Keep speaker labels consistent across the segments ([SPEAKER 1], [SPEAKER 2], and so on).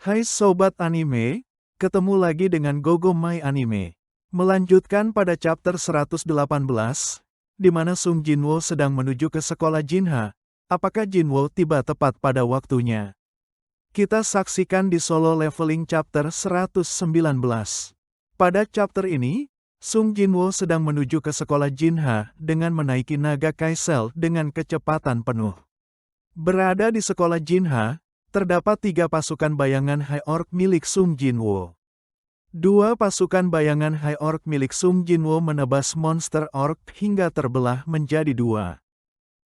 [SPEAKER 1] Hai Sobat Anime, ketemu lagi dengan Gogo My Anime. Melanjutkan pada chapter 118, di mana Sung Jinwoo sedang menuju ke sekolah Jinha. Apakah Jinwoo tiba tepat pada waktunya? Kita saksikan di solo leveling chapter 119. Pada chapter ini, Sung Jinwoo sedang menuju ke sekolah Jinha dengan menaiki naga Kaisel dengan kecepatan penuh. Berada di sekolah Jinha, terdapat 3 pasukan bayangan High Orc milik Sung Jinwoo. 2 pasukan bayangan High Orc milik Sung Jinwoo menebas monster Orc hingga terbelah menjadi 2.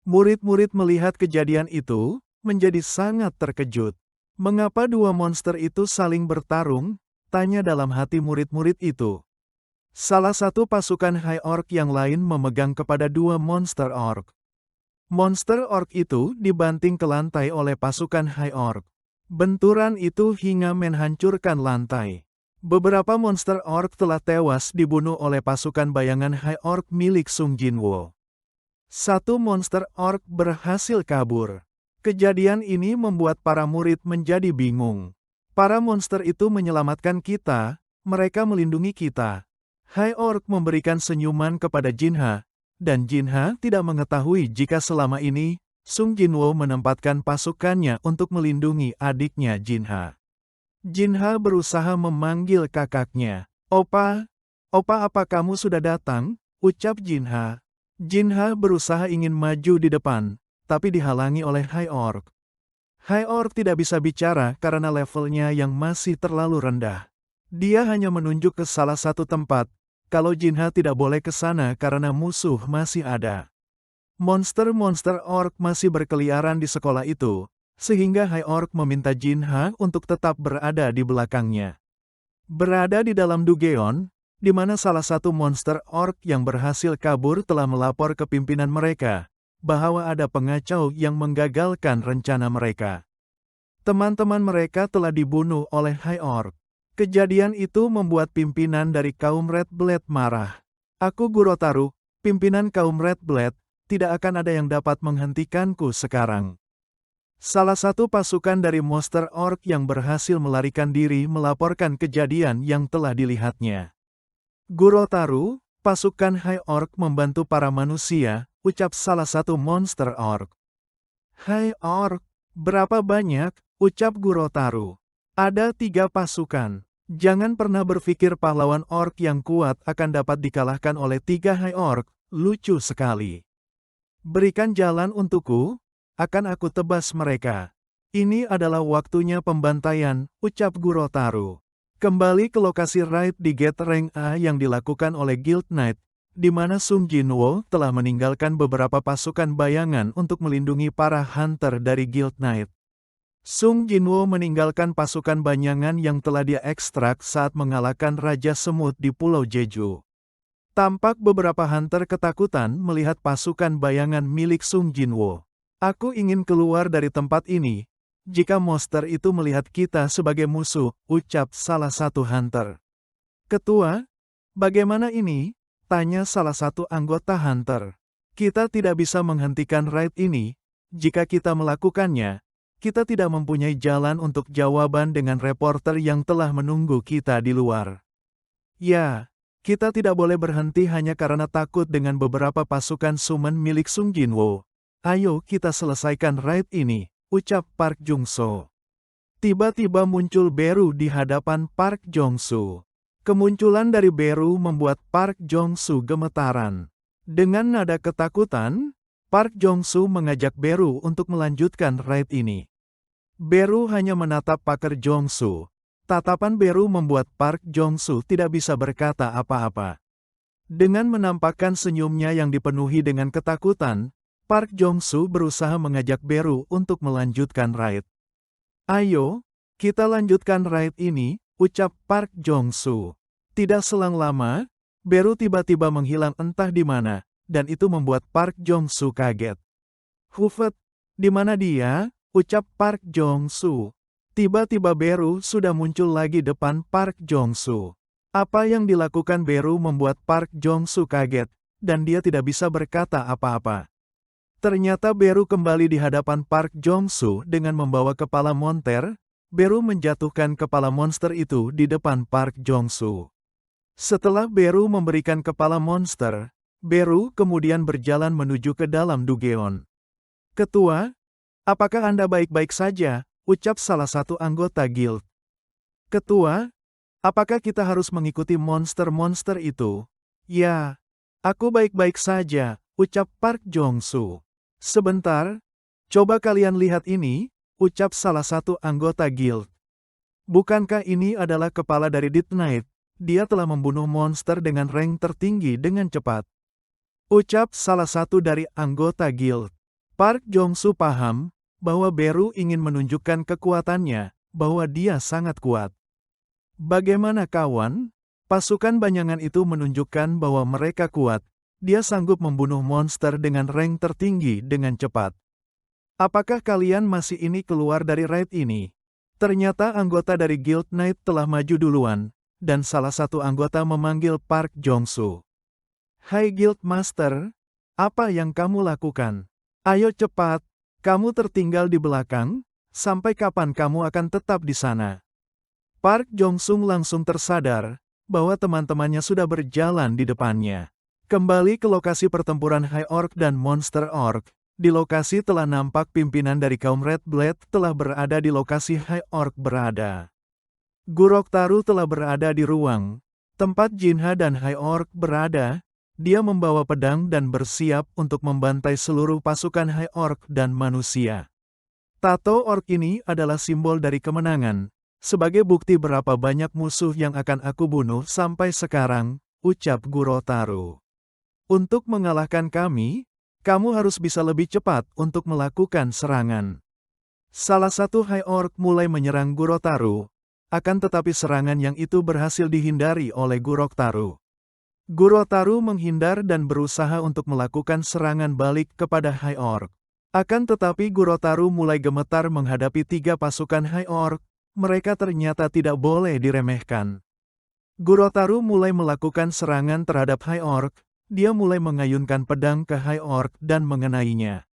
[SPEAKER 1] Murid-murid melihat kejadian itu, menjadi sangat terkejut. Mengapa 2 monster itu saling bertarung? Tanya dalam hati murid-murid itu. Salah satu pasukan High Orc yang lain memegang kepada 2 monster Orc. Monster Orc itu dibanting ke lantai oleh pasukan High Orc. Benturan itu hingga menghancurkan lantai. Beberapa monster Orc telah tewas dibunuh oleh pasukan bayangan High Orc milik Sung Jinwoo. 1 monster Orc berhasil kabur. Kejadian ini membuat para murid menjadi bingung. Para monster itu menyelamatkan kita, mereka melindungi kita. High Orc memberikan senyuman kepada Jinha, dan Jinha tidak mengetahui jika selama ini, Sung Jinwoo menempatkan pasukannya untuk melindungi adiknya Jinha. Jinha berusaha memanggil kakaknya. Opa, apa kamu sudah datang? Ucap Jinha. Jinha berusaha ingin maju di depan, tapi dihalangi oleh High Orc. High Orc tidak bisa bicara karena levelnya yang masih terlalu rendah. Dia hanya menunjuk ke salah satu tempat, kalau Jinha tidak boleh ke sana karena musuh masih ada. Monster-monster Orc masih berkeliaran di sekolah itu, sehingga High Orc meminta Jinha untuk tetap berada di belakangnya. Berada di dalam Dugeon, di mana salah satu monster Orc yang berhasil kabur telah melapor ke pimpinan mereka, bahwa ada pengacau yang menggagalkan rencana mereka. Teman-teman mereka telah dibunuh oleh High Orc. Kejadian itu membuat pimpinan dari kaum Red Blade marah. Aku Gurotaru, pimpinan kaum Red Blade, tidak akan ada yang dapat menghentikanku sekarang. Salah satu pasukan dari monster Orc yang berhasil melarikan diri melaporkan kejadian yang telah dilihatnya. Gurotaru, pasukan High Orc membantu para manusia, ucap salah satu monster Orc. High Orc, berapa banyak? Ucap Gurotaru. Ada 3 pasukan. Jangan pernah berpikir pahlawan Orc yang kuat akan dapat dikalahkan oleh 3 High Orc, lucu sekali. Berikan jalan untukku, akan aku tebas mereka. Ini adalah waktunya pembantaian, ucap Gurotaru. Kembali ke lokasi raid di Gate Rank A yang dilakukan oleh Guild Knight, di mana Sung Jinwoo telah meninggalkan beberapa pasukan bayangan untuk melindungi para hunter dari Guild Knight. Sung Jinwoo meninggalkan pasukan bayangan yang telah dia ekstrak saat mengalahkan Raja Semut di Pulau Jeju. Tampak beberapa hunter ketakutan melihat pasukan bayangan milik Sung Jinwoo. Aku ingin keluar dari tempat ini, jika monster itu melihat kita sebagai musuh, ucap salah satu hunter. Ketua, bagaimana ini? Tanya salah satu anggota hunter. Kita tidak bisa menghentikan raid ini, jika kita melakukannya, kita tidak mempunyai jalan untuk jawaban dengan reporter yang telah menunggu kita di luar. Ya, kita tidak boleh berhenti hanya karena takut dengan beberapa pasukan summon milik Sung Jinwoo. Ayo kita selesaikan raid ini, ucap Park Jung-soo. Tiba-tiba muncul Beru di hadapan Park Jong-soo. Kemunculan dari Beru membuat Park Jong-soo gemetaran. Dengan nada ketakutan, Park Jong-soo mengajak Beru untuk melanjutkan raid ini. Beru hanya menatap Park Jong-soo. Tatapan Beru membuat Park Jong-soo tidak bisa berkata apa-apa. Dengan menampakkan senyumnya yang dipenuhi dengan ketakutan, Park Jong-soo berusaha mengajak Beru untuk melanjutkan raid. Ayo, kita lanjutkan raid ini, ucap Park Jong-soo. Tidak selang lama, Beru tiba-tiba menghilang entah di mana, dan itu membuat Park Jong-soo kaget. Hufet, di mana dia? Ucap Park Jong-soo. Tiba-tiba Beru sudah muncul lagi depan Park Jong-soo. Apa yang dilakukan Beru membuat Park Jong-soo kaget, dan dia tidak bisa berkata apa-apa. Ternyata Beru kembali di hadapan Park Jong-soo dengan membawa kepala monter, Beru menjatuhkan kepala monster itu di depan Park Jong-soo. Setelah Beru memberikan kepala monster, Beru kemudian berjalan menuju ke dalam Dugeon. Ketua, apakah Anda baik-baik saja? Ucap salah satu anggota guild. Ketua, apakah kita harus mengikuti monster-monster itu? Ya, aku baik-baik saja, ucap Park Jong-soo. Sebentar, coba kalian lihat ini, ucap salah satu anggota guild. Bukankah ini adalah kepala dari Death Knight? Dia telah membunuh monster dengan rank tertinggi dengan cepat. Ucap salah satu dari anggota guild. Park Jong-soo paham bahwa Beru ingin menunjukkan kekuatannya, bahwa dia sangat kuat. Bagaimana kawan? Pasukan bayangan itu menunjukkan bahwa mereka kuat. Dia sanggup membunuh monster dengan rank tertinggi dengan cepat. Apakah kalian masih ini keluar dari raid ini? Ternyata anggota dari Guild Knight telah maju duluan, dan salah satu anggota memanggil Park Jong-soo. Hai Guild Master, apa yang kamu lakukan? Ayo cepat, kamu tertinggal di belakang, sampai kapan kamu akan tetap di sana? Park Jong-soo langsung tersadar, bahwa teman-temannya sudah berjalan di depannya. Kembali ke lokasi pertempuran High Orc dan Monster Orc. Di lokasi telah nampak pimpinan dari kaum Red Blade telah berada di lokasi High Orc berada. Guroktaru telah berada di ruang tempat Jinha dan High Orc berada. Dia membawa pedang dan bersiap untuk membantai seluruh pasukan High Orc dan manusia. Tato Orc ini adalah simbol dari kemenangan. Sebagai bukti berapa banyak musuh yang akan aku bunuh sampai sekarang, ucap Guroktaru. Untuk mengalahkan kami, kamu harus bisa lebih cepat untuk melakukan serangan. Salah satu High Orc mulai menyerang Guroktaru, akan tetapi serangan yang itu berhasil dihindari oleh Guroktaru. Guroktaru menghindar dan berusaha untuk melakukan serangan balik kepada High Orc. Akan tetapi Guroktaru mulai gemetar menghadapi 3 pasukan High Orc, mereka ternyata tidak boleh diremehkan. Guroktaru mulai melakukan serangan terhadap High Orc. Dia mulai mengayunkan pedang ke High Orc dan mengenainya.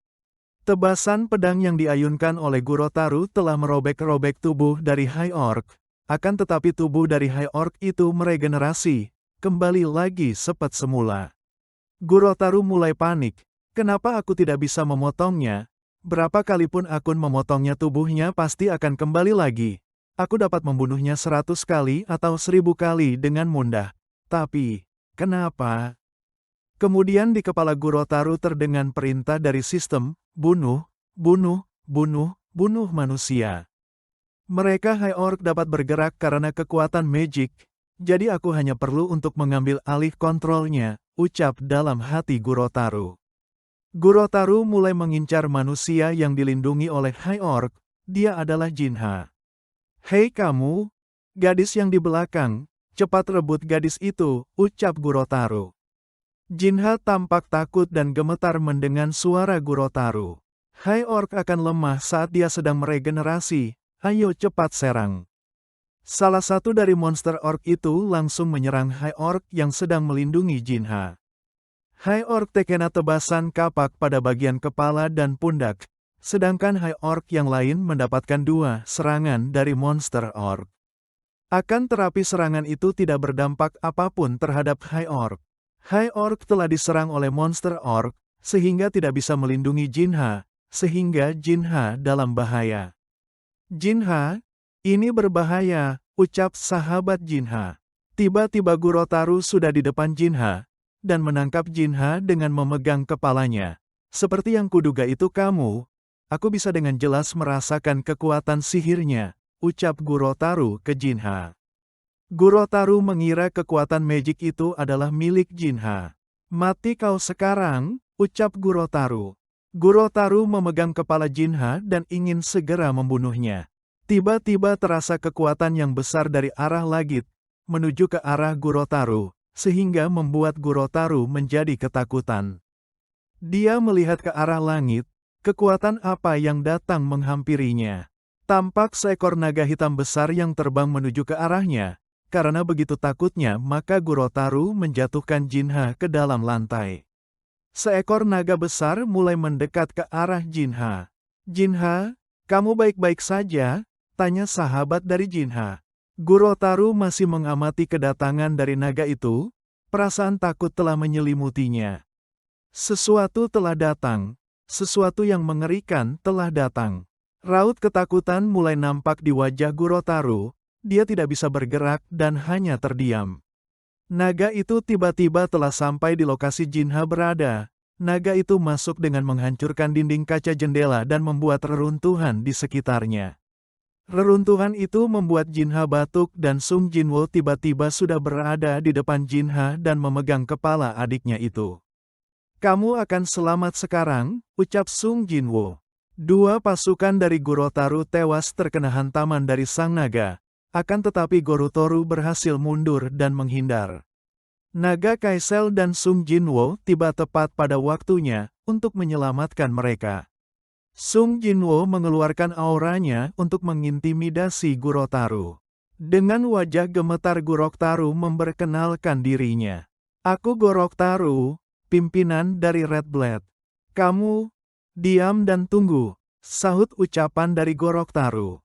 [SPEAKER 1] Tebasan pedang yang diayunkan oleh Guroktaru telah merobek-robek tubuh dari High Orc, akan tetapi tubuh dari High Orc itu meregenerasi, kembali lagi seperti semula. Guroktaru mulai panik, kenapa aku tidak bisa memotongnya? Berapa kalipun aku memotongnya tubuhnya pasti akan kembali lagi. Aku dapat membunuhnya 100 kali atau 1000 kali dengan mudah. Tapi, kenapa? Kemudian di kepala Guroktaru terdengar perintah dari sistem, bunuh, bunuh, bunuh, bunuh manusia. Mereka High Orc dapat bergerak karena kekuatan magic, jadi aku hanya perlu untuk mengambil alih kontrolnya, ucap dalam hati Guroktaru. Guroktaru mulai mengincar manusia yang dilindungi oleh High Orc, dia adalah Jinha. Hei kamu, gadis yang di belakang, cepat rebut gadis itu, ucap Guroktaru. Jinha tampak takut dan gemetar mendengar suara Guroktaru. High Orc akan lemah saat dia sedang meregenerasi, ayo cepat serang. Salah satu dari monster Orc itu langsung menyerang High Orc yang sedang melindungi Jinha. High Orc terkena tebasan kapak pada bagian kepala dan pundak, sedangkan High Orc yang lain mendapatkan 2 serangan dari monster Orc. Akan terapi serangan itu tidak berdampak apapun terhadap High Orc. High Orc telah diserang oleh monster Orc, sehingga tidak bisa melindungi Jinha, sehingga Jinha dalam bahaya. Jinha, ini berbahaya, ucap sahabat Jinha. Tiba-tiba Guroktaru sudah di depan Jinha, dan menangkap Jinha dengan memegang kepalanya. Seperti yang kuduga itu kamu, aku bisa dengan jelas merasakan kekuatan sihirnya, ucap Guroktaru ke Jinha. Guroktaru mengira kekuatan magic itu adalah milik Jinha. Mati kau sekarang, ucap Guroktaru. Guroktaru memegang kepala Jinha dan ingin segera membunuhnya. Tiba-tiba terasa kekuatan yang besar dari arah langit, menuju ke arah Guroktaru, sehingga membuat Guroktaru menjadi ketakutan. Dia melihat ke arah langit, kekuatan apa yang datang menghampirinya. Tampak seekor naga hitam besar yang terbang menuju ke arahnya. Karena begitu takutnya maka Guroktaru menjatuhkan Jinha ke dalam lantai. Seekor naga besar mulai mendekat ke arah Jinha. Jinha, kamu baik-baik saja? Tanya sahabat dari Jinha. Gorotaru masih mengamati kedatangan dari naga itu, perasaan takut telah menyelimutinya. Sesuatu telah datang, sesuatu yang mengerikan telah datang. Raut ketakutan mulai nampak di wajah Gorotaru, dia tidak bisa bergerak dan hanya terdiam. Naga itu tiba-tiba telah sampai di lokasi Jinha berada. Naga itu masuk dengan menghancurkan dinding kaca jendela dan membuat reruntuhan di sekitarnya. Reruntuhan itu membuat Jinha batuk dan Sung Jinwo tiba-tiba sudah berada di depan Jinha dan memegang kepala adiknya itu. Kamu akan selamat sekarang, ucap Sung Jinwo. Dua pasukan dari Gorotaru tewas terkena hantaman dari sang naga, akan tetapi Gorotaru berhasil mundur dan menghindar. Naga Kaisel dan Sung Jinwo tiba tepat pada waktunya untuk menyelamatkan mereka. Sung Jinwo mengeluarkan auranya untuk mengintimidasi Gorotaru. Dengan wajah gemetar Gorotaru memperkenalkan dirinya. Aku Gorotaru, pimpinan dari Red Blade. Kamu, diam dan tunggu, sahut ucapan dari Gorotaru.